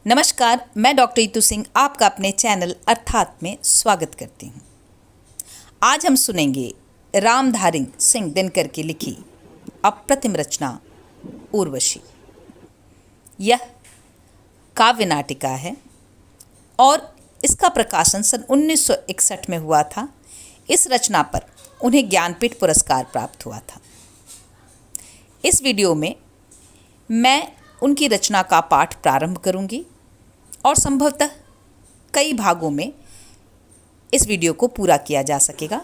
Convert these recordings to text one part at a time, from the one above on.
नमस्कार, मैं डॉक्टर ईतू सिंह आपका अपने चैनल अर्थात में स्वागत करती हूँ। आज हम सुनेंगे रामधारी सिंह दिनकर की लिखी अप्रतिम रचना उर्वशी। यह काव्य नाटिका है और इसका प्रकाशन सन 1961 में हुआ था। इस रचना पर उन्हें ज्ञानपीठ पुरस्कार प्राप्त हुआ था। इस वीडियो में मैं उनकी रचना का पाठ प्रारंभ करूंगी और संभवतः कई भागों में इस वीडियो को पूरा किया जा सकेगा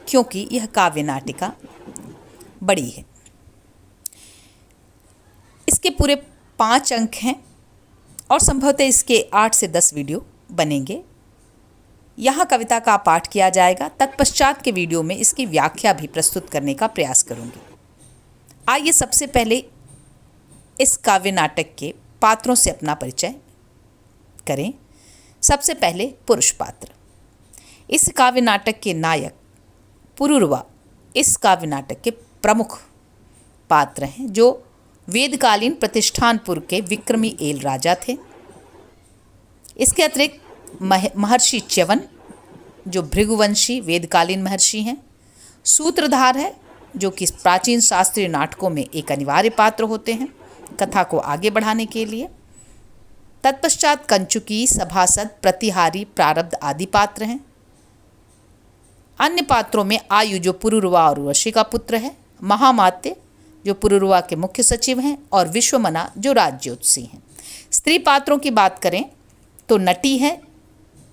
क्योंकि यह काव्य नाटिका बड़ी है। इसके पूरे 5 अंक हैं और संभवतः इसके 8 से 10 वीडियो बनेंगे। यहाँ कविता का पाठ किया जाएगा, तत्पश्चात के वीडियो में इसकी व्याख्या भी प्रस्तुत करने का प्रयास करूँगी। आइए सबसे पहले इस काव्य नाटक के पात्रों से अपना परिचय करें। सबसे पहले पुरुष पात्र। इस काव्य नाटक के नायक पुरूरवा इस काव्य नाटक के प्रमुख पात्र हैं, जो वेदकालीन प्रतिष्ठानपुर के विक्रमी एल राजा थे। इसके अतिरिक्त महर्षि च्यवन, जो भृगुवंशी वेदकालीन महर्षि हैं। सूत्रधार है, जो कि प्राचीन शास्त्रीय नाटकों में एक अनिवार्य पात्र होते हैं कथा को आगे बढ़ाने के लिए। तत्पश्चात कंचुकी, सभासद, प्रतिहारी, प्रारब्ध आदि पात्र हैं। अन्य पात्रों में आयु, जो पुरूरवा और उर्वशी का पुत्र है, महामात्य, जो पुरूरवा के मुख्य सचिव हैं, और विश्वमना, जो राज्योत्सी हैं। स्त्री पात्रों की बात करें तो नटी है,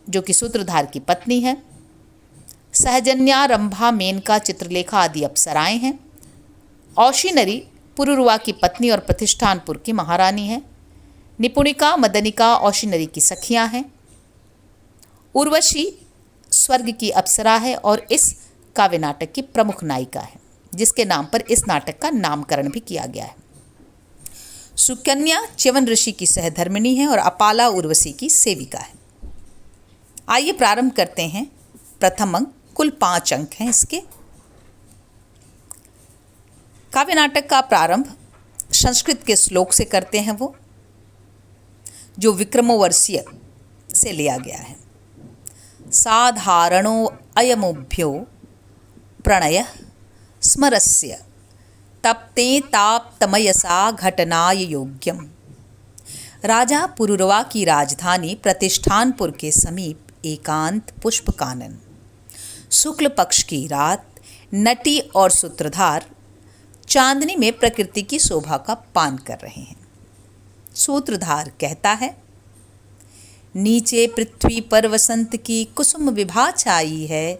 जो कि सूत्रधार की पत्नी है। सहजन्या, रंभा, मेनका, चित्रलेखा आदि अप्सराएं हैं। औशीनरी पुरूरवा की पत्नी और प्रतिष्ठानपुर की महारानी है। निपुणिका, मदनिका औशीनरी की सखियां हैं। उर्वशी स्वर्ग की अप्सरा है और इस काव्य नाटक की प्रमुख नायिका है, जिसके नाम पर इस नाटक का नामकरण भी किया गया है। सुकन्या च्यवन ऋषि की सहधर्मिणी है और अपाला उर्वशी की सेविका है। आइए प्रारंभ करते हैं। प्रथम अंक, कुल 5 अंक हैं इसके। काव्य नाटक का प्रारंभ संस्कृत के श्लोक से करते हैं, वो जो विक्रमोर्वशीय से लिया गया है। साधारणो अयमुभ्यो प्रणय स्मरस्य तप्ते ताप्तमयसा घटनाय योग्यम। राजा पुरूरवा की राजधानी प्रतिष्ठानपुर के समीप एकांत पुष्पकानन। शुक्ल पक्ष की रात, नटी और सूत्रधार चांदनी में प्रकृति की शोभा का पान कर रहे हैं। सूत्रधार कहता है, नीचे पृथ्वी पर वसंत की कुसुम विभा छाई है,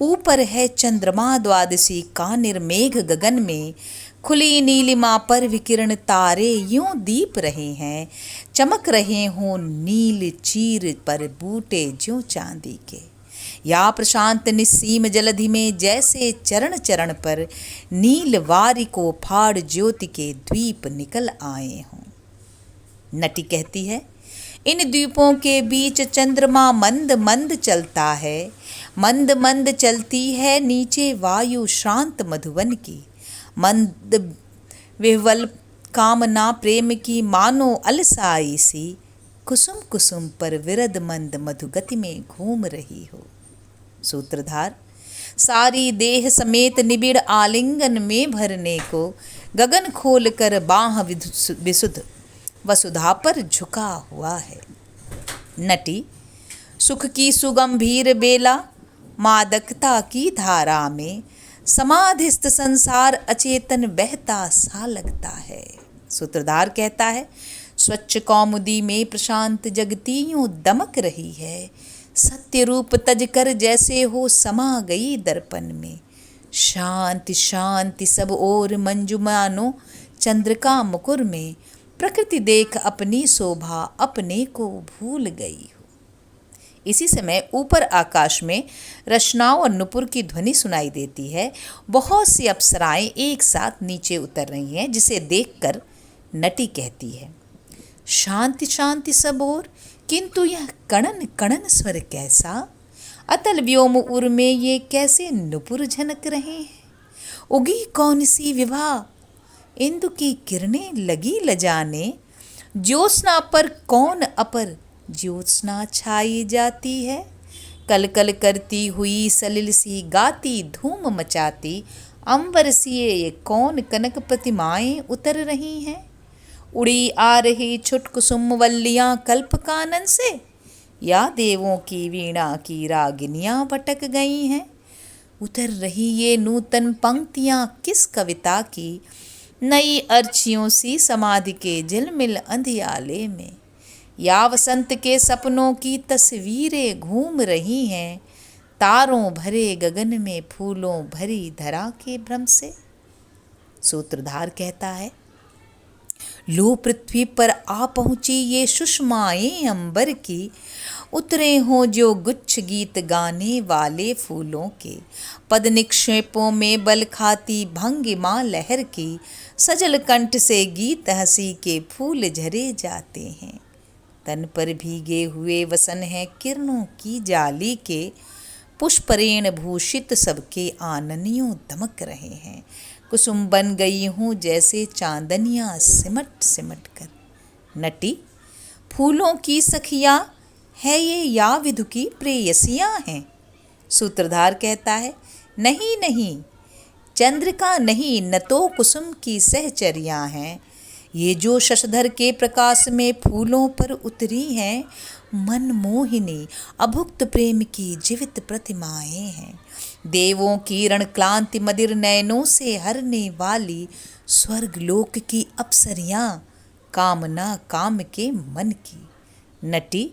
ऊपर है चंद्रमा द्वादशी का निर्मेघ गगन में, खुली नीलिमा पर विकिरण तारे यूं दीप रहे हैं, चमक रहे हों नील चीर पर बूटे ज्यों चांदी के, या प्रशांत निस्सीम जलधि में जैसे चरण चरण पर नील वारी को फाड़ ज्योति के द्वीप निकल आए हों। नटी कहती है, इन द्वीपों के बीच चंद्रमा मंद मंद चलता है, मंद मंद चलती है नीचे वायु श्रांत मधुवन की, मंद विह्वल कामना प्रेम की मानो अलसाई सी, कुसुम कुसुम पर विरद मंद मधुगति में घूम रही हो। सूत्रधार, सारी देह समेत निबिड़ आलिंगन में भरने को गगन खोल कर बाह विशुद्ध वसुधा पर झुका हुआ है। नटी, सुख की सुगंभीर बेला मादकता की धारा में समाधिस्थ संसार अचेतन बहता सा लगता है। सूत्रधार कहता है, स्वच्छ कौमुदी में प्रशांत जगती यूं दमक रही है, सत्य रूप तज कर जैसे हो समा गई दर्पण में, शांति शांति सब ओर मंजुमानो चंद्रिका मुकुर में, प्रकृति देख अपनी शोभा अपने को भूल गई हो। इसी समय ऊपर आकाश में रचनाओं और नुपुर की ध्वनि सुनाई देती है। बहुत सी अप्सराएं एक साथ नीचे उतर रही हैं, जिसे देखकर नटी कहती है, शांति शांति सब ओर, किंतु यह कणन कणन स्वर कैसा, अतल व्योम उर में ये कैसे नुपुर झनक रहे हैं, उगी कौन सी विभा, इंदु की किरणें लगी लजाने, ज्योत्सना पर कौन अपर ज्योत्सना छाई जाती है। कल कल करती हुई सलिल सी गाती धूम मचाती अंबर सिए ये कौन कनक प्रतिमाएं उतर रही हैं। उड़ी आ रही छुट कुसुम वल्लियां कल्प कानन से, या देवों की वीणा की रागिनियां भटक गई हैं। उतर रही ये नूतन पंक्तियां किस कविता की, नई अर्चियों सी समाधि के झिलमिल अंधियाले में। या वसंत के सपनों की तस्वीरें घूम रही हैं, तारों भरे गगन में फूलों भरी धरा के भ्रम से। सूत्रधार कहता है, लो पृथ्वी पर आ पहुंची ये सुषमाएं अंबर की, उतरे हों जो गुच्छ गीत गाने वाले फूलों के। पद निक्षेपों में बल खाती भंगिमा लहर की, सजल कंठ से गीत हंसी के फूल झरे जाते हैं। तन पर भीगे हुए वसन है किरणों की जाली के, पुष्परेण भूषित सबके आननियों दमक रहे हैं। कुसुम बन गई हूँ जैसे चांदनियाँ सिमट सिमट कर। नटी, फूलों की सखियाँ है ये या विधु की प्रेयसियाँ हैं। सूत्रधार कहता है, नहीं नहीं, चंद्रिका नहीं न तो कुसुम की सहचरियाँ हैं। ये जो शशधर के प्रकाश में फूलों पर उतरी हैं, मन मोहिनी अभुक्त प्रेम की जीवित प्रतिमाएं हैं। देवों की रणक्लांति मदिर नयनों से हरने वाली स्वर्ग लोक की अप्सरियां, कामना काम के मन की। नटी,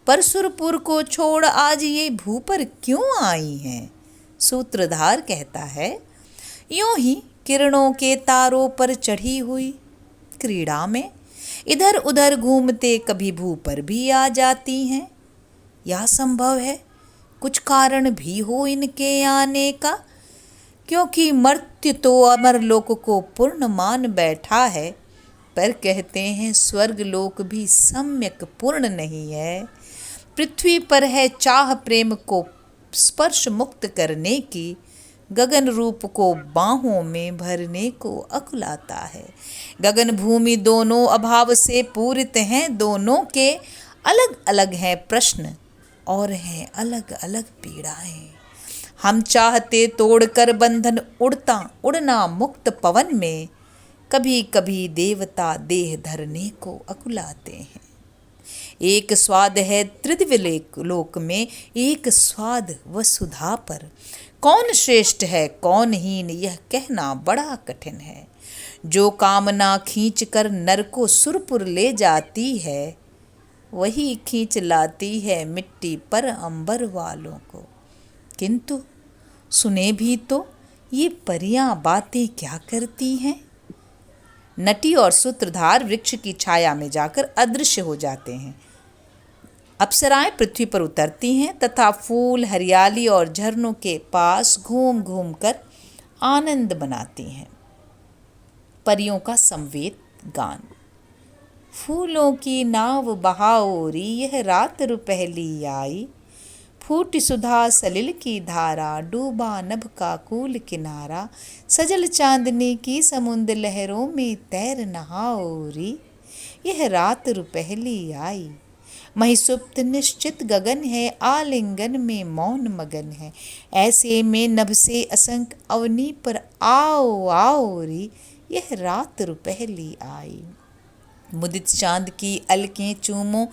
परसुरपुर को छोड़ आज ये भू पर क्यों आई हैं। सूत्रधार कहता है, यूं ही किरणों के तारों पर चढ़ी हुई क्रीड़ा में इधर उधर घूमते कभी भू पर भी आ जाती हैं। यह संभव है कुछ कारण भी हो इनके आने का, क्योंकि मर्त्य तो अमर लोक को पूर्ण मान बैठा है, पर कहते हैं स्वर्ग लोक भी सम्यक पूर्ण नहीं है। पृथ्वी पर है चाह प्रेम को स्पर्श मुक्त करने की, गगन रूप को बाहों में भरने को अकुलाता है। गगन भूमि दोनों अभाव से पूरित हैं, दोनों के अलग अलग हैं प्रश्न और हैं अलग अलग पीड़ाएं। हम चाहते तोड़कर बंधन उड़ना मुक्त पवन में, कभी कभी देवता देह धरने को अकुलाते हैं। एक स्वाद है त्रिदिव्य लोक में, एक स्वाद वसुधा पर। कौन श्रेष्ठ है कौन हीन यह कहना बड़ा कठिन है। जो कामना खींच कर नर को सुरपुर ले जाती है, वही खींच लाती है मिट्टी पर अंबर वालों को। किंतु सुने भी तो ये परियां बातें क्या करती हैं। नटी और सूत्रधार वृक्ष की छाया में जाकर अदृश्य हो जाते हैं। अप्सराएं पृथ्वी पर उतरती हैं तथा फूल हरियाली और झरनों के पास घूम घूम कर आनंद बनाती हैं। परियों का संवेद गान। फूलों की नाव बहाओरी यह रात रुपहली आई, फूटी सुधा सलिल की धारा डूबा नभ का कूल किनारा, सजल चांदनी की समुद्र लहरों में तैर नहाओरी यह रात रुपहली आई। महिसुप्त निश्चित गगन है, आलिंगन में मौन मगन है, ऐसे में नभ से असंख अवनी पर आओ आओ री यह रात रुपहली आई। मुदित चांद की अलकें चूमो,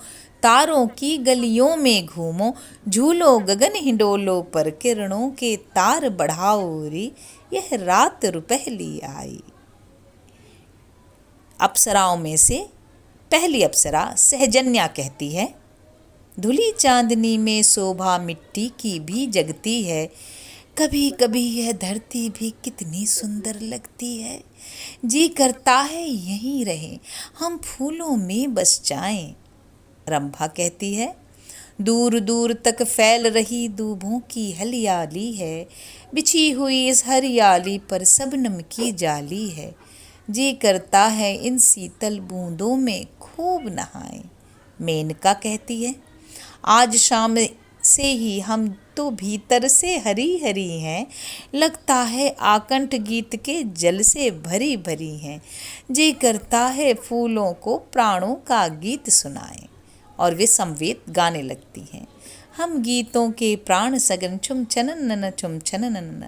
तारों की गलियों में घूमो, झूलो गगन हिंडोलो पर किरणों के तार बढ़ाओ री यह रात रुपहली आई। अप्सराओं में से पहली अप्सरा सहजन्या कहती है, धुली चांदनी में शोभा मिट्टी की भी जगती है, कभी कभी यह धरती भी कितनी सुंदर लगती है, जी करता है यहीं रहे हम फूलों में बस जाएं। रंभा कहती है, दूर दूर तक फैल रही दूबों की हरियाली है, बिछी हुई इस हरियाली पर सबनम की जाली है, जी करता है इन शीतल बूंदों में खूब नहाएं। मेनका कहती है, आज शाम से ही हम तो भीतर से हरी हरी हैं, लगता है आकंठ गीत के जल से भरी भरी हैं। जी करता है फूलों को प्राणों का गीत सुनाएं। और वे समवेत गाने लगती हैं। हम गीतों के प्राण सगन छुम छनन छुम छनन,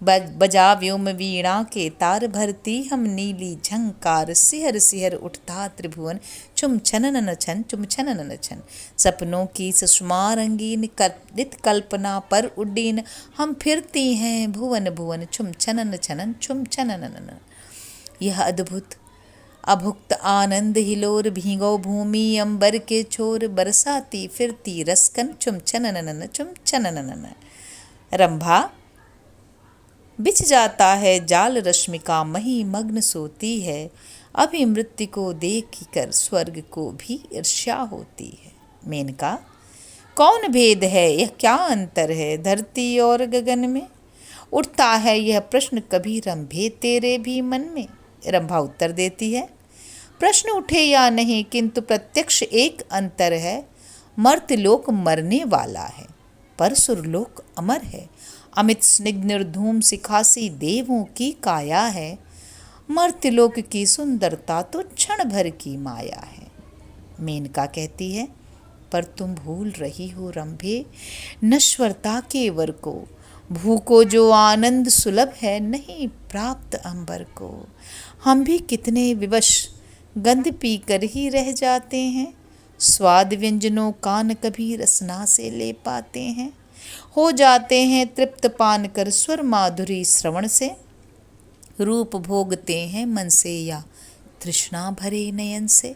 बजा व्योम वीणा के तार भरती हम नीली झंकार, सिहर सिहर उठता त्रिभुवन छुम छनन छन चुम छनन छन। सपनों की सुषमा रंगीन कल्पित कल्पना पर उड्डीन, हम फिरती हैं भुवन भुवन छुम छनन छनन छुम छनन। यह अद्भुत अभुक्त आनंद हिलोर भीगो भूमि अंबर के छोर, बरसाती फिरती रसकन चुम छननन चुम छननन। रंभा बिछ जाता है जाल रश्मिका मही मग्न सोती है, अभी मृत्यु को देख कर स्वर्ग को भी ईर्ष्या होती है। मेनका कौन भेद है, यह क्या अंतर है धरती और गगन में, उठता है यह प्रश्न कभी रंभे तेरे भी मन में। रंभा उत्तर देती है, प्रश्न उठे या नहीं किंतु प्रत्यक्ष एक अंतर है, मर्त्यलोक मरने वाला है पर सुरलोक अमर है। अमित स्निग्ध निर्धूम सिखासी देवों की काया है, मर्त्यलोक की सुंदरता तो क्षण भर की माया है। मेनका कहती है, पर तुम भूल रही हो रंभे नश्वरता के वर को, भूको जो आनंद सुलभ है नहीं प्राप्त अंबर को। हम भी कितने विवश गंध पी कर ही रह जाते हैं, स्वाद व्यंजनों का न कभी रसना से ले पाते हैं, हो जाते हैं तृप्त पान कर स्वर माधुरी श्रवण से, रूप भोगते हैं मन से या तृष्णा भरे नयन से।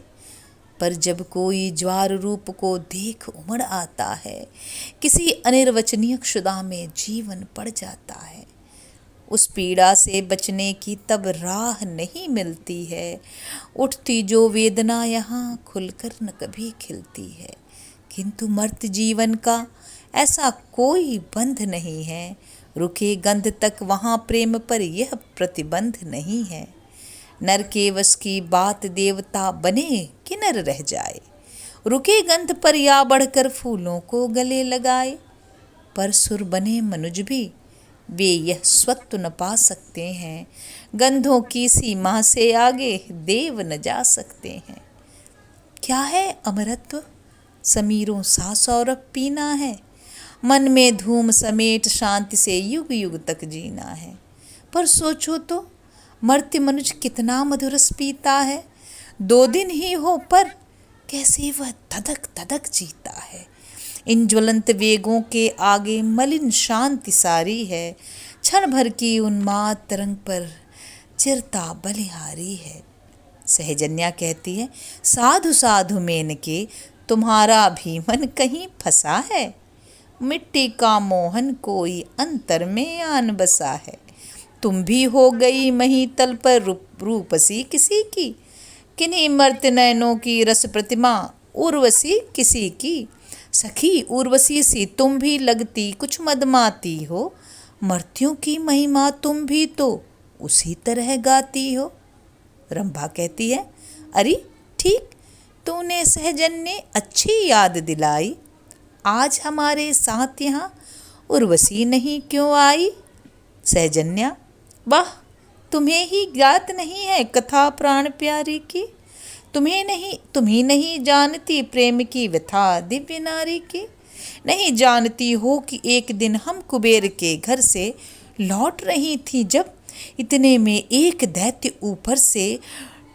पर जब कोई ज्वार रूप को देख उमड़ आता है, किसी अनिर्वचनीय क्षुधा में जीवन पड़ जाता है, उस पीड़ा से बचने की तब राह नहीं मिलती है, उठती जो वेदना यहाँ खुलकर न कभी खिलती है। किंतु मर्त्य जीवन का ऐसा कोई बंध नहीं है, रुके गंध तक वहाँ प्रेम पर यह प्रतिबंध नहीं है। नर के वश की बात देवता बने कि नर रह जाए, रुके गंध पर या बढ़कर फूलों को गले लगाए। पर सुर बने मनुज भी वे यह स्वत्व न पा सकते हैं, गंधों की सीमा से आगे देव न जा सकते हैं। क्या है अमरत्व, समीरों सा सौरभ पीना है, मन में धूम समेट शांति से युग युग तक जीना है। पर सोचो तो मर्त्य मनुष्य कितना मधुरस पीता है, 2 दिन ही हो पर कैसे वह धधक धधक जीता है। इन ज्वलंत वेगों के आगे मलिन शांति सारी है, क्षण भर की उन्माद तरंग पर चिरता बलिहारी है। सहजन्या कहती है, साधु साधु मेनके तुम्हारा भी मन कहीं फंसा है, मिट्टी का मोहन कोई अंतर में आन बसा है। तुम भी हो गई मही तल पर रूपसी किसी की, किन्हीं मर्त्य नयनों की रस प्रतिमा उर्वशी किसी की। सखी उर्वशी सी तुम भी लगती कुछ मदमाती हो, मर्त्यों की महिमा तुम भी तो उसी तरह गाती हो। रंभा कहती है, अरे ठीक, तूने सहजन ने अच्छी याद दिलाई, आज हमारे साथ यहाँ उर्वशी नहीं क्यों आई। सहजन्या, वाह, तुम्हें ही ज्ञात नहीं है कथा प्राण प्यारी की, तुम्ही नहीं जानती प्रेम की व्यथा दिव्य नारी की। नहीं जानती हो कि एक दिन हम कुबेर के घर से लौट रही थी, जब इतने में एक दैत्य ऊपर से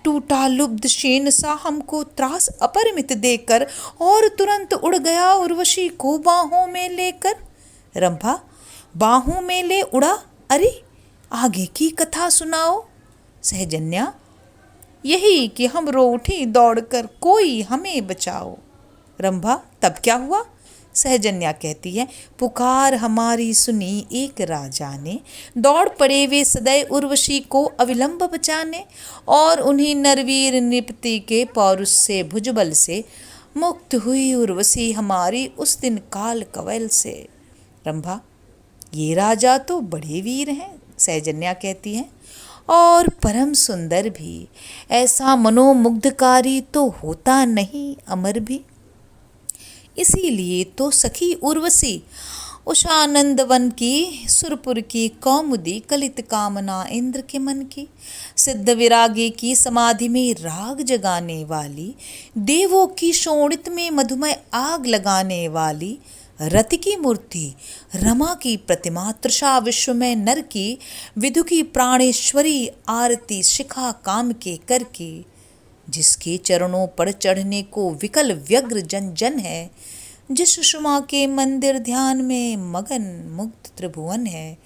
टूटा लुब्ध शेन सा हमको त्रास अपरिमित देकर और तुरंत उड़ गया उर्वशी को बाहों में लेकर। रंभा, बाहों में ले उड़ा, अरे आगे की कथा सुनाओ। सहजन्या, यही कि हम रो उठी दौड़कर, कोई हमें बचाओ। रंभा, तब क्या हुआ। सहजन्या कहती है, पुकार हमारी सुनी एक राजा ने, दौड़ पड़े वे सदैव उर्वशी को अविलंब बचाने, और उन्हीं नरवीर नृपति के पौरुष से भुजबल से मुक्त हुई उर्वशी हमारी उस दिन काल कवल से। रंभा, ये राजा तो बड़े वीर हैं। सहजन्या कहती है, और परम सुंदर भी, ऐसा मनोमुग्धकारी तो होता नहीं अमर भी। इसीलिए तो सखी उर्वशी उषानंद वन की सुरपुर की कौमुदी कलित कामना इंद्र के मन की, सिद्ध विरागी की समाधि में राग जगाने वाली, देवों की शोणित में मधुमय आग लगाने वाली, रति की मूर्ति रमा की प्रतिमा तृषा विश्व में नर की, विधु की प्राणेश्वरी आरती शिखा काम के कर की, जिसके चरणों पर चढ़ने को विकल व्यग्र जन जन है, जिस सुषमा के मंदिर ध्यान में मगन मुग्ध त्रिभुवन है,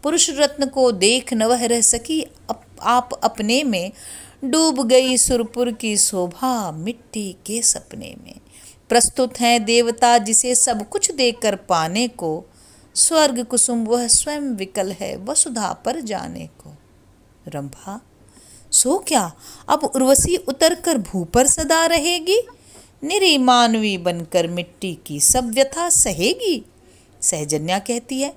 पुरुष रत्न को देख न वह रह सकी आप अपने में, डूब गई सुरपुर की शोभा मिट्टी के सपने में। प्रस्तुत है देवता जिसे सब कुछ देकर पाने को, स्वर्ग कुसुम वह स्वयं विकल है वसुधा पर जाने को। रंभा सो क्या अब उर्वशी उतर कर भू पर सदा रहेगी, निरी मानवी बनकर मिट्टी की सब व्यथा सहेगी। सहजन्या कहती है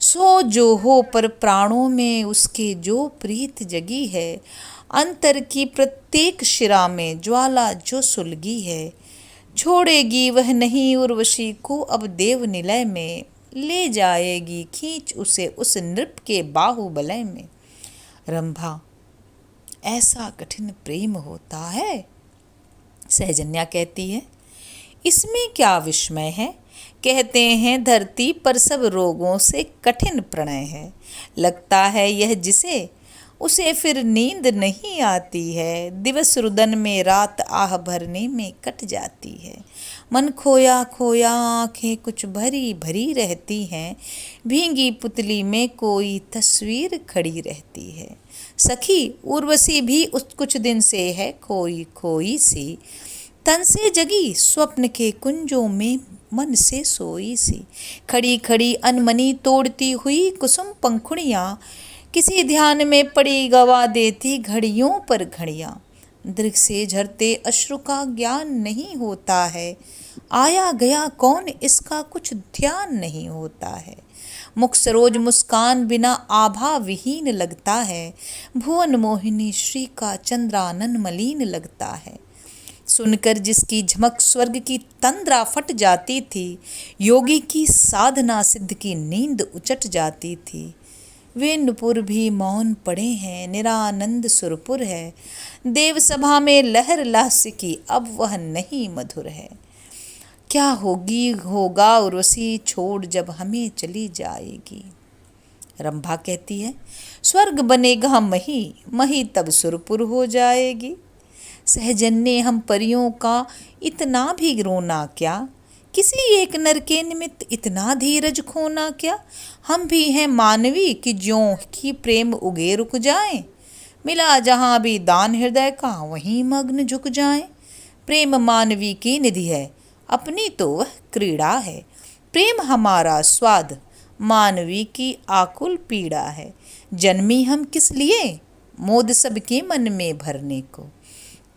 सो जो हो पर प्राणों में उसके जो प्रीत जगी है, अंतर की प्रत्येक शिरा में ज्वाला जो सुलगी है, छोड़ेगी वह नहीं उर्वशी को अब देव निलय में, ले जाएगी खींच उसे उस नृप के बाहुबलय में। रंभा ऐसा कठिन प्रेम होता है। सहजन्या कहती है इसमें क्या विस्मय है, कहते हैं धरती पर सब रोगों से कठिन प्रणय है, लगता है यह जिसे उसे फिर नींद नहीं आती है, दिवस रुदन में रात आह भरने में कट जाती है, मन खोया खोया आंखें कुछ भरी भरी रहती हैं, भींगी पुतली में कोई तस्वीर खड़ी रहती है। सखी उर्वशी भी उस कुछ दिन से है खोई खोई सी, तन से जगी स्वप्न के कुंजों में मन से सोई सी, खड़ी खड़ी अनमनी तोड़ती हुई कुसुम पंखुड़ियाँ, किसी ध्यान में पड़ी गवा देती घड़ियों पर घड़ियाँ, दृग से झरते अश्रु का ज्ञान नहीं होता है, आया गया कौन इसका कुछ ध्यान नहीं होता है, मुख सरोज मुस्कान बिना आभा विहीन लगता है, भुवन मोहिनी श्री का चंद्रानन मलिन लगता है, सुनकर जिसकी झमक स्वर्ग की तंद्रा फट जाती थी, योगी की साधना सिद्ध की नींद उचट जाती थी, वे नुपुर भी मौन पड़े हैं निरानंद सुरपुर है, देव सभा में लहर लास्य की अब वह नहीं मधुर है, क्या होगी होगा उर्वशी छोड़ जब हमें चली जाएगी। रंभा कहती है स्वर्ग बनेगा मही मही तब सुरपुर हो जाएगी। सहजन्य हम परियों का इतना भी रोना क्या, किसी एक नर के निमित्त इतना धीरज खोना क्या, हम भी हैं मानवी कि ज्यों की प्रेम उगे रुक जाएं, मिला जहाँ भी दान हृदय का वहीं मग्न झुक जाएं, प्रेम मानवी की निधि है अपनी तो वह क्रीड़ा है, प्रेम हमारा स्वाद मानवी की आकुल पीड़ा है, जन्मी हम किस लिए मोद सबके मन में भरने को,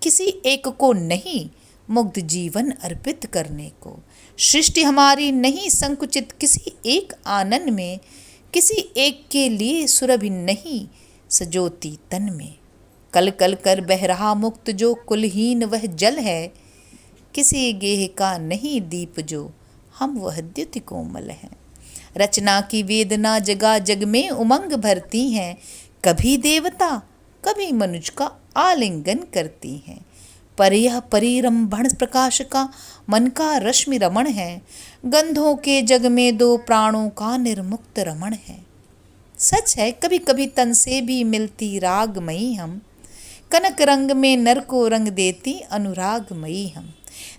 किसी एक को नहीं मुग्ध जीवन अर्पित करने को, सृष्टि हमारी नहीं संकुचित किसी एक आनंद में, किसी एक के लिए सुरभि नहीं सजोती तन में, कल कल कर बह रहा मुक्त जो कुलहीन वह जल है, किसी गेह का नहीं दीप जो हम वह द्युति कोमल हैं, रचना की वेदना जगा जग में उमंग भरती हैं, कभी देवता कभी मनुज का आलिंगन करती हैं, पर यह परिरंभण प्रकाश का मन का रश्मि रमण है, गंधों के जग में दो प्राणों का निर्मुक्त रमण है। सच है कभी कभी तन से भी मिलती रागमयी हम, कनक रंग में नर को रंग देती अनुरागमयी हम,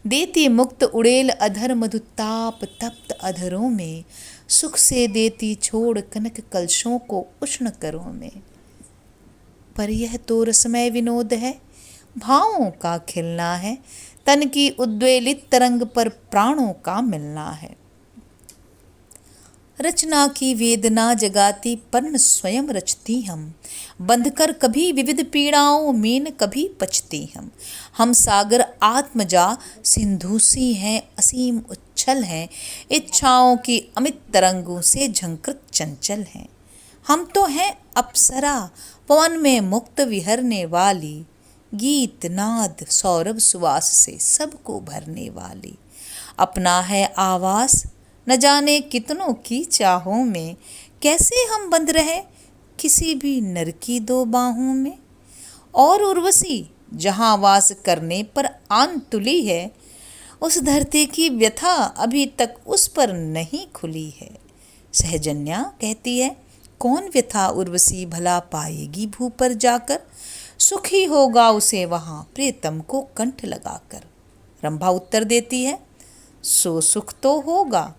देती मुक्त उड़ेल अधर मधुताप तप्त अधरों में, सुख से देती छोड़ कनक कलशों को उष्ण करों में, पर यह तो रसमय विनोद है भावों का खिलना है, तन की उद्वेलित तरंग पर प्राणों का मिलना है, रचना की वेदना जगाती पर्ण स्वयं रचती हम, बंधकर कभी विविध पीड़ाओं में न कभी पचती हम सागर आत्मजा सिंधुसी हैं असीम उच्छल हैं, इच्छाओं की अमित तरंगों से झंकृत चंचल हैं, हम तो हैं अप्सरा पवन में मुक्त विहरने वाली, गीत नाद सौरभ सुवास से सबको भरने वाली, अपना है आवास न जाने कितनों की चाहों में, कैसे हम बंद रहे किसी भी नर की दो बाहों में। और उर्वशी जहाँ वास करने पर आन तुली है, उस धरती की व्यथा अभी तक उस पर नहीं खुली है। सहजन्या कहती है, कौन व्यथा उर्वशी भला पाएगी भू पर जाकर, सुखी होगा उसे वहाँ प्रियतम को कंठ लगाकर। रंभा उत्तर देती है, सो सुख तो होगा,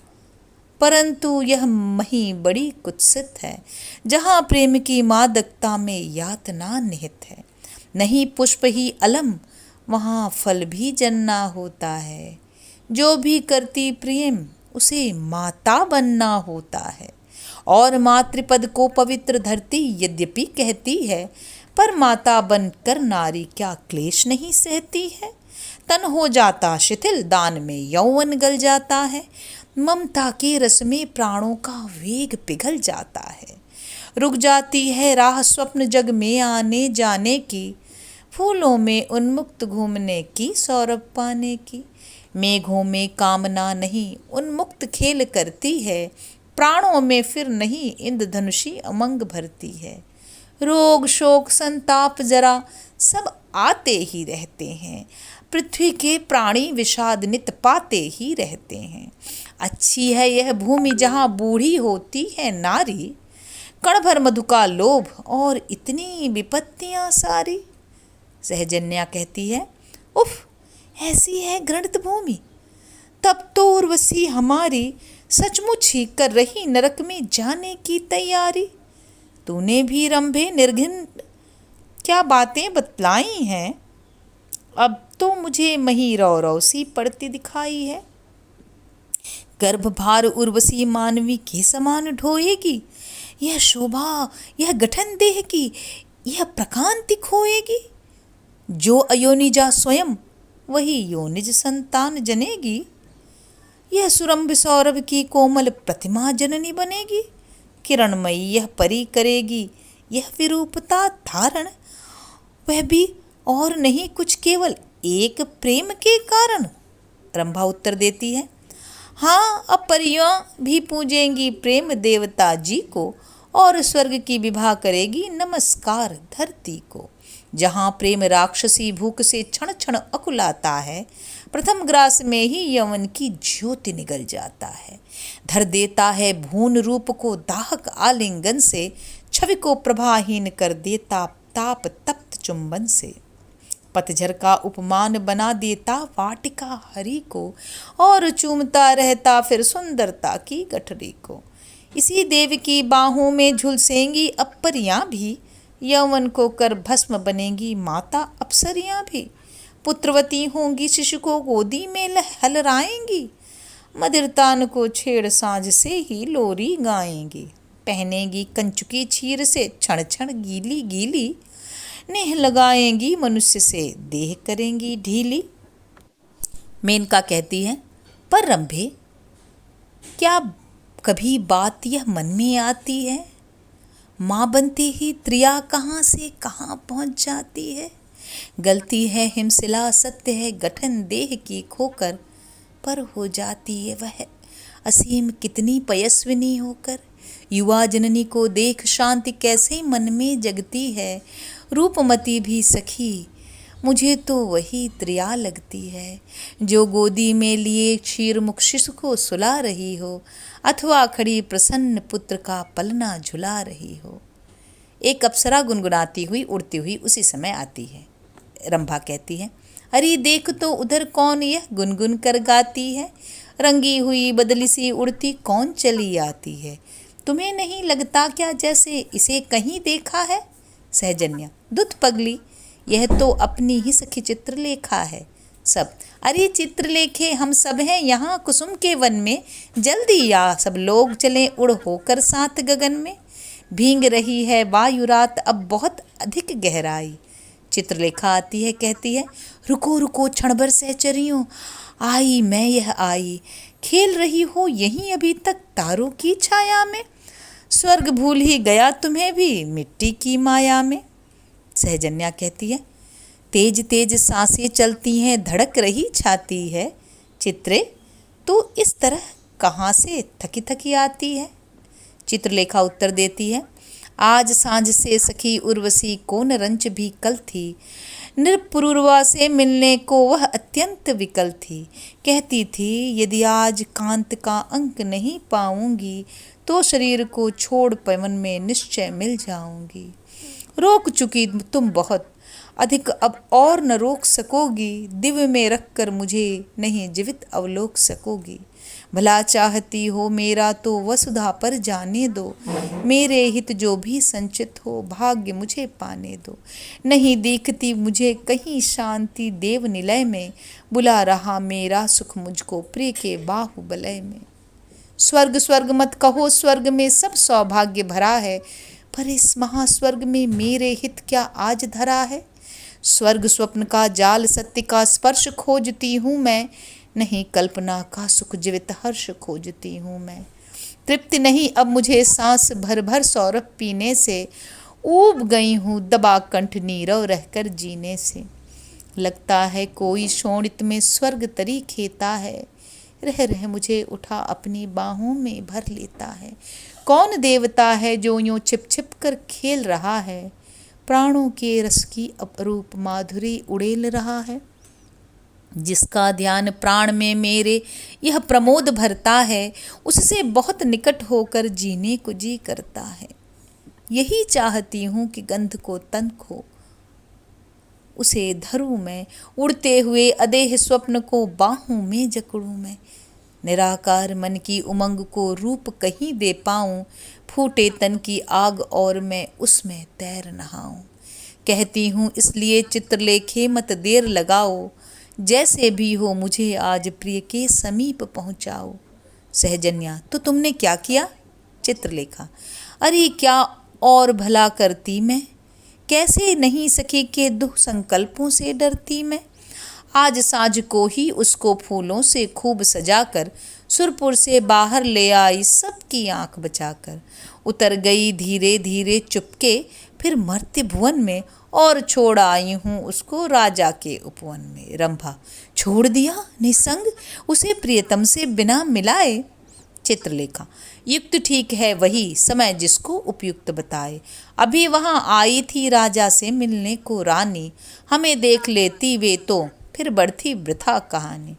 परंतु यह मही बड़ी कुत्सित है, जहाँ प्रेम की मादकता में यातना निहित है। नहीं पुष्प ही अलम, वहाँ फल भी जन्ना होता है। जो भी करती प्रेम उसे माता बनना होता है। और मातृपद को पवित्र धरती यद्यपि कहती है, पर माता बनकर नारी क्या क्लेश नहीं सहती है। तन हो जाता शिथिल, दान में यौवन गल जाता है। ममता के रस में प्राणों का वेग पिघल जाता है। रुक जाती है राह स्वप्न जग में आने जाने की, फूलों में उन्मुक्त घूमने की सौरभ पाने की। मेघों में कामना नहीं उन्मुक्त खेल करती है, प्राणों में फिर नहीं इंद्रधनुषी अमंग भरती है। रोग शोक संताप जरा सब आते ही रहते हैं, पृथ्वी के प्राणी विषाद नित पाते ही रहते हैं। अच्छी है यह भूमि जहाँ बूढ़ी होती है नारी, कण भर मधु का लोभ और इतनी विपत्तियाँ सारी। सहजन्या कहती है, उफ, ऐसी है घृणित भूमि, तब तो उर्वशी हमारी सचमुच ही कर रही नरक में जाने की तैयारी। तूने भी रंभे निर्घिन क्या बातें बतलाई हैं, अब तो मुझे मही रौ रौ सी पड़ती दिखाई है। गर्भभार उर्वशी मानवी के समान ढोएगी, यह शोभा यह गठन देह की यह प्रकांति खोएगी। जो अयोनिजा स्वयं वही योनिज संतान जनेगी, यह सुरंभ सौरभ की कोमल प्रतिमा जननी बनेगी। किरणमयी यह परी करेगी यह विरूपता धारण, वह भी और नहीं कुछ केवल एक प्रेम के कारण। रंभा उत्तर देती है, हाँ, अब परियां भी पूजेंगी प्रेम देवता जी को, और स्वर्ग की विभा करेगी नमस्कार धरती को। जहाँ प्रेम राक्षसी भूख से क्षण क्षण अकुलाता है, प्रथम ग्रास में ही यवन की ज्योति निगल जाता है। धर देता है भून रूप को दाहक आलिंगन से, छवि को प्रभाहीन कर देता ताप तप्त चुंबन से। पतझर का उपमान बना देता वाटिका हरि को, और चूमता रहता फिर सुंदरता की गठरी को। इसी देव की बाहों में झुलसेंगी अब परियां भी, यौवन को कर भस्म बनेंगी माता अप्सरियां भी। पुत्रवती होंगी शिशु को गोदी में लहराएंगी, मदिरतान को छेड़ साँझ से ही लोरी गाएंगी। पहनेंगी कंचुकी चीर से क्षण क्षण गीली गीली, नेह लगाएंगी मनुष्य से देह करेंगी ढीली। मेनका कहती है, पर रंभे क्या कभी बात यह मन में आती है, माँ बनते ही त्रिया कहाँ से कहाँ पहुँच जाती है। गलती है हिमशिला सत्य है गठन देह की खोकर, पर हो जाती है वह असीम कितनी पयस्विनी होकर। युवा जननी को देख शांति कैसे मन में जगती है, रूपमती भी सखी मुझे तो वही त्रिया लगती है। जो गोदी में लिए क्षीर मुख शिशु को सुला रही हो, अथवा खड़ी प्रसन्न पुत्र का पलना झुला रही हो। एक अप्सरा गुनगुनाती हुई उड़ती हुई उसी समय आती है। रंभा कहती है, अरे देख तो उधर कौन यह गुनगुन कर गाती है, रंगी हुई बदली सी उड़ती कौन चली आती है। तुम्हें नहीं लगता क्या जैसे इसे कहीं देखा है। सहजन्या, दुत पगली, यह तो अपनी ही सखी चित्रलेखा है। सब, अरे चित्रलेखे हम सब हैं यहाँ कुसुम के वन में, जल्दी आ सब लोग चलें उड़ होकर साथ गगन में। भींग रही है वायु रात अब बहुत अधिक गहराई। चित्रलेखा आती है, कहती है, रुको रुको क्षण भर सहचरियों, आई मैं यह आई। खेल रही हो यहीं अभी तक तारों की छाया में, स्वर्ग भूल ही गया तुम्हें भी मिट्टी की माया में। सहजन्या कहती है, तेज तेज सांसें चलती हैं धड़क रही छाती है। चित्रे, तू इस तरह कहाँ से थकी थकी आती है? चित्रलेखा उत्तर देती है, आज सांझ से सखी उर्वशी को न रंच भी कल थी। नृपुरुरवा से मिलने को वह अत्यंत विकल थी। कहती थी, यदि आज कांत का अंक नहीं पाऊंगी तो शरीर को छोड़ पवन में निश्चय मिल जाऊंगी। रोक चुकी तुम बहुत अधिक, अब और न रोक सकोगी। दिव्य में रखकर मुझे नहीं जीवित अवलोक सकोगी। भला चाहती हो मेरा तो वसुधा पर जाने दो। मेरे हित जो भी संचित हो भाग्य मुझे पाने दो। नहीं दिखती मुझे कहीं शांति, देव निलय में बुला रहा मेरा सुख मुझको प्रिय के बाहुबलय में। स्वर्ग स्वर्ग मत कहो, स्वर्ग में सब सौभाग्य भरा है, पर इस महास्वर्ग में मेरे हित क्या आज धरा है। स्वर्ग स्वप्न का जाल, सत्य का स्पर्श खोजती हूँ मैं, नहीं कल्पना का सुख जीवित हर्ष खोजती हूँ मैं। तृप्ति नहीं अब मुझे सांस भर भर सौरभ पीने से, ऊब गई हूँ दबा कंठ नीरव रहकर जीने से। लगता है कोई शोणित में स्वर्ग तरी खेता है, रह रह मुझे उठा अपनी बाहों में भर लेता है। कौन देवता है जो यूं छिप छिप कर खेल रहा है, प्राणों के रस की अपरूप माधुरी उड़ेल रहा है। जिसका ध्यान प्राण में मेरे यह प्रमोद भरता है, उससे बहुत निकट होकर जीने को जी करता है। यही चाहती हूँ कि गंध को तन को उसे धरूं मैं, उड़ते हुए अदेह स्वप्न को बाहों में जकड़ूं मैं। निराकार मन की उमंग को रूप कहीं दे पाऊं, फूटे तन की आग और मैं उसमें तैर नहाऊं। कहती हूँ इसलिए चित्रलेखे मत देर लगाओ, जैसे भी हो मुझे आज प्रिय के समीप पहुँचाओ। सहजन्या, तो तुमने क्या किया? चित्रलेखा, अरे क्या और भला करती मैं, कैसे नहीं सखी के दुख संकल्पों से डरती मैं। आज साँझ को ही उसको फूलों से खूब सजाकर सुरपुर से बाहर ले आई, सबकी आंख बचाकर। उतर गई धीरे धीरे चुपके फिर मर्त्य भुवन में, और छोड़ आई हूँ उसको राजा के उपवन में। रंभा, छोड़ दिया निसंग उसे प्रियतम से बिना मिलाए। चित्रलेखा, युक्त ठीक है वही समय जिसको उपयुक्त बताए। अभी वहाँ आई थी राजा से मिलने को रानी, हमें देख लेती वे तो फिर बढ़ती वृथा कहानी।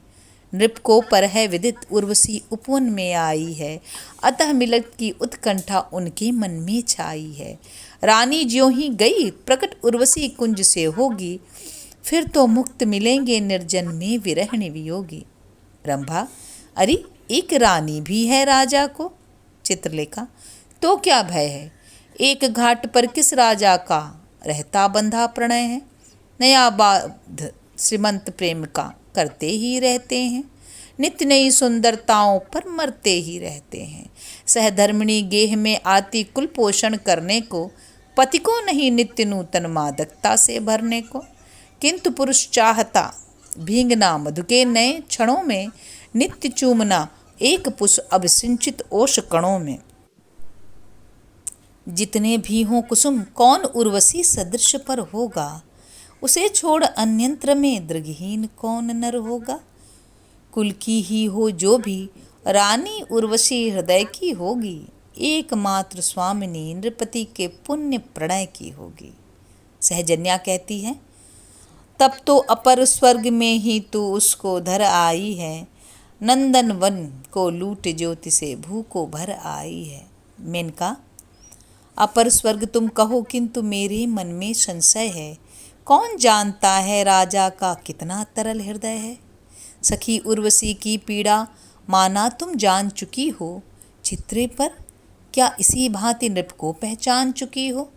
नृप को पर है विदित उर्वशी उपवन में आई है, अतः मिलन की उत्कंठा उनके मन में छाई है। रानी ज्यों ही गई प्रकट उर्वशी कुंज से होगी, फिर तो मुक्त मिलेंगे निर्जन में विरहण वियोगी। रंभा, अरे एक रानी भी है राजा को। चित्रलेखा, तो क्या भय है, एक घाट पर किस राजा का रहता बंधा प्रणय है। नया बाध श्रीमंत प्रेम का करते ही रहते हैं, नित्य नई सुंदरताओं पर मरते ही रहते हैं। सहधर्मिणी गेह में आती कुल पोषण करने को, पति को नहीं नित्य नूतन मादकता से भरने को। किंतु पुरुष चाहता भींगना मधु के नए क्षणों में, नित्य चूमना एक पुष अभिसिंचित ओष कणों में। जितने भी हों कुसुम कौन उर्वशी सदृश पर होगा, उसे छोड़ अन्यंत्र में दृगहीन कौन नर होगा। कुल की ही हो जो भी रानी उर्वशी हृदय की होगी, एकमात्र स्वामिनी नृपति के पुण्य प्रणय की होगी। सहजन्या कहती है, तब तो अपर स्वर्ग में ही तू उसको धर आई है, नंदन वन को लूट ज्योति से भू को भर आई है। मेनका, अपर स्वर्ग तुम कहो किंतु मेरे मन में संशय है, कौन जानता है राजा का कितना तरल हृदय है। सखी उर्वशी की पीड़ा माना तुम जान चुकी हो, चित्रे पर क्या इसी भांति नृप को पहचान चुकी हो।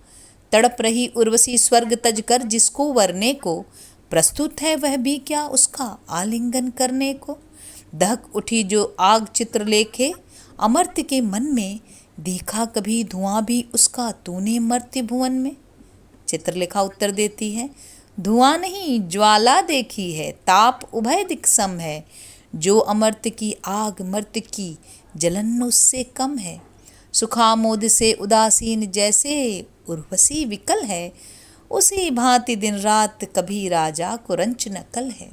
तड़प रही उर्वशी स्वर्ग तज कर जिसको वरने को, प्रस्तुत है वह भी क्या उसका आलिंगन करने को। दहक उठी जो आग चित्रलेखे अमर्त्य के मन में, देखा कभी धुआं भी उसका तूने मर्त्य भुवन में। चित्रलेखा उत्तर देती है, धुआं नहीं ज्वाला देखी है, ताप उभय दिक् सम है। जो अमर्त्य की आग मर्त्य की जलन उससे कम है। सुखामोद से उदासीन जैसे उर्वशी विकल है, उसी भांति दिन रात कभी राजा को रंच नकल है।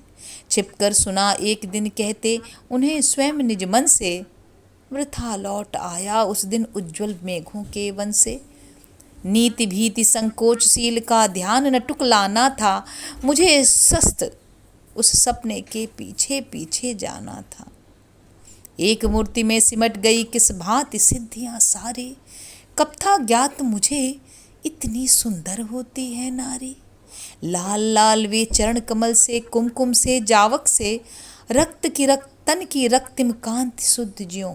छिपकर सुना एक दिन कहते उन्हें स्वयं निज मन से, वृथा लौट आया उस दिन उज्ज्वल मेघों के वन से। नीति भीति संकोचशील का ध्यान न टुकलाना था, मुझे सस्त उस सपने के पीछे पीछे जाना था। एक मूर्ति में सिमट गई किस भांति सिद्धियां सारी, कब था ज्ञात मुझे इतनी सुंदर होती है नारी। लाल लाल वे चरण कमल से, कुमकुम से, जावक से, रक्त की रक्त तन की रक्तिम कांति शुद्ध ज्यों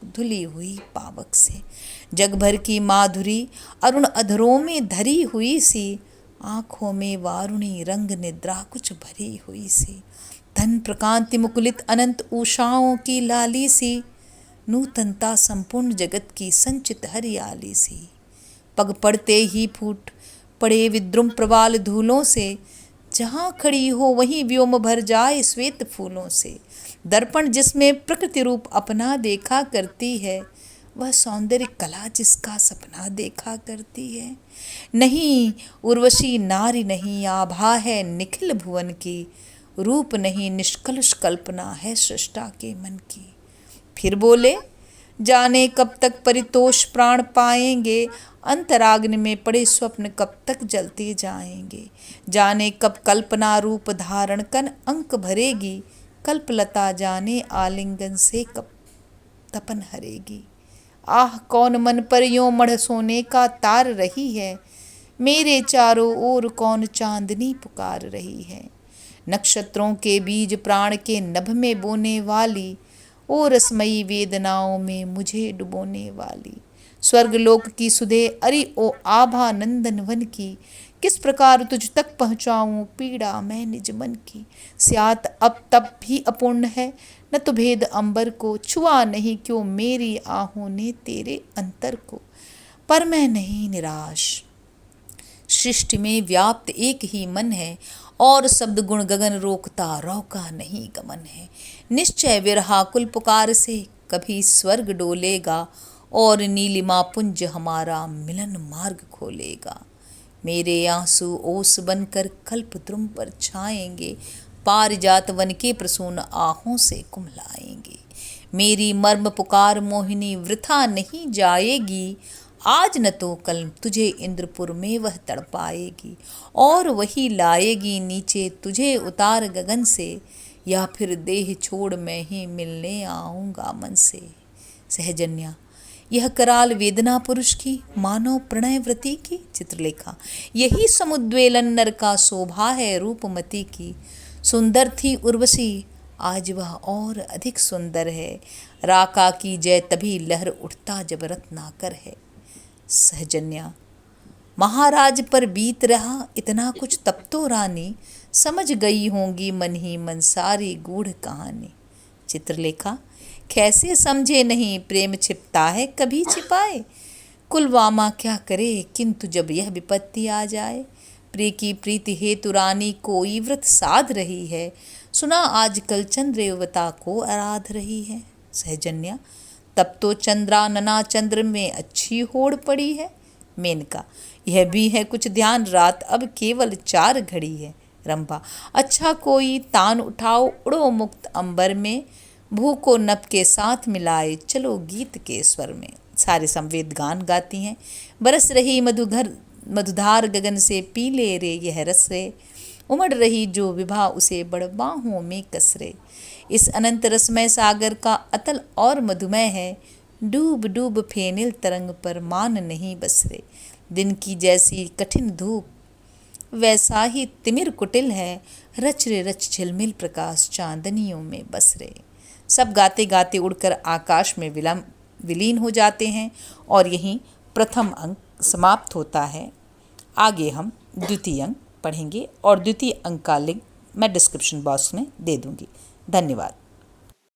धुली हुई पावक से। जग भर की माधुरी अरुण अधरों में धरी हुई सी, आंखों में वारुणी रंग निद्रा कुछ भरी हुई सी। धन प्रकांति मुकुलित अनंत उषाओं की लाली सी, नूतनता संपूर्ण जगत की संचित हरियाली सी। पग पड़ते ही फूट पड़े विद्रुम प्रवाल धूलों से, जहाँ खड़ी हो वहीं व्योम भर जाए श्वेत फूलों से। दर्पण जिसमें प्रकृति रूप अपना देखा करती है, वह सौंदर्य कला जिसका सपना देखा करती है। नहीं उर्वशी नारी नहीं, आभा है निखिल भुवन की, रूप नहीं निष्कलुष कल्पना है सृष्टा के मन की। फिर बोले, जाने कब तक परितोष प्राण पाएंगे, अंतराग्नि में पड़े स्वप्न कब तक जलते जाएंगे। जाने कब कल्पना रूप धारण कर अंक भरेगी, कल्पलता जाने आलिंगन से कब तपन हरेगी। आह कौन मन पर यों मढ़ सोने का तार रही है, मेरे चारों ओर कौन चांदनी पुकार रही है। नक्षत्रों के बीज प्राण के नभ में बोने वाली, ओ रसमयी वेदनाओं में मुझे डुबोने वाली। स्वर्गलोक की सुधे अरि ओ आभा नंदन वन की, किस प्रकार तुझ तक पहुँचाऊँ पीड़ा मैं निज मन की। स्यात अब तब भी अपूर्ण है न तो भेद अंबर को, छुआ नहीं क्यों मेरी आहों ने तेरे अंतर को। पर मैं नहीं निराश, सृष्टि में व्याप्त एक ही मन है, और शब्द गुण गगन रोकता रोका नहीं गमन है। निश्चय विरहाकुल पुकार से कभी स्वर्ग डोलेगा, और नीलिमा पुंज हमारा मिलन मार्ग खोलेगा। मेरे आंसू ओस बनकर कल्प द्रुम पर छाएंगे, पारिजात वन के प्रसून आहों से कुम्हलाएंगे। मेरी मर्म पुकार मोहिनी वृथा नहीं जाएगी, आज न तो कल तुझे इंद्रपुर में वह तड़पाएगी, और वही लाएगी नीचे तुझे उतार गगन से, या फिर देह छोड़ मैं ही मिलने आऊँगा मन से। सहजन्या, यह कराल वेदना पुरुष की, मानो प्रणय व्रति की। चित्रलेखा, यही समुद्वेलन नर का शोभा है रूपमती की। सुंदर थी उर्वशी, आज वह और अधिक सुंदर है। राका की जय तभी लहर उठता जब रत्नाकर है। सहजन्या, महाराज पर बीत रहा इतना कुछ तब तो रानी, समझ गई होंगी मन ही मन सारी गूढ़ कहानी। चित्रलेखा, कैसे समझे नहीं, प्रेम छिपता है कभी छिपाए। कुलवामा क्या करे किंतु जब यह विपत्ति आ जाए। प्रिय की प्रीति हेतु रानी कोई व्रत साध रही है, सुना आजकल चंद्रेवता को आराध रही है। सहजन्या, तब तो चंद्रानना चंद्र में अच्छी होड़ पड़ी है। मेनका, यह भी है कुछ ध्यान, रात अब केवल 4 घड़ी है। रंभा, अच्छा कोई तान उठाओ, उड़ो मुक्त अंबर में, भू को नभ के साथ मिलाए चलो गीत के स्वर में। सारे संवेद गान गाती हैं। बरस रही मधुधार गगन से, पीले रे यह रस रे, उमड़ रही जो विभा उसे बड़ बाहों में कसरे। इस अनंत रसमय सागर का अतल और मधुमय है, डूब डूब फेनिल तरंग पर मान नहीं बसरे। दिन की जैसी कठिन धूप वैसा ही तिमिर कुटिल है, रच रे रच झिलमिल प्रकाश चांदनियों में बस रे। सब गाते गाते उड़कर आकाश में विलीन हो जाते हैं, और यहीं प्रथम अंक समाप्त होता है। आगे हम द्वितीय अंक पढ़ेंगे, और द्वितीय अंक का लिंक मैं डिस्क्रिप्शन बॉक्स में दे दूंगी। धन्यवाद।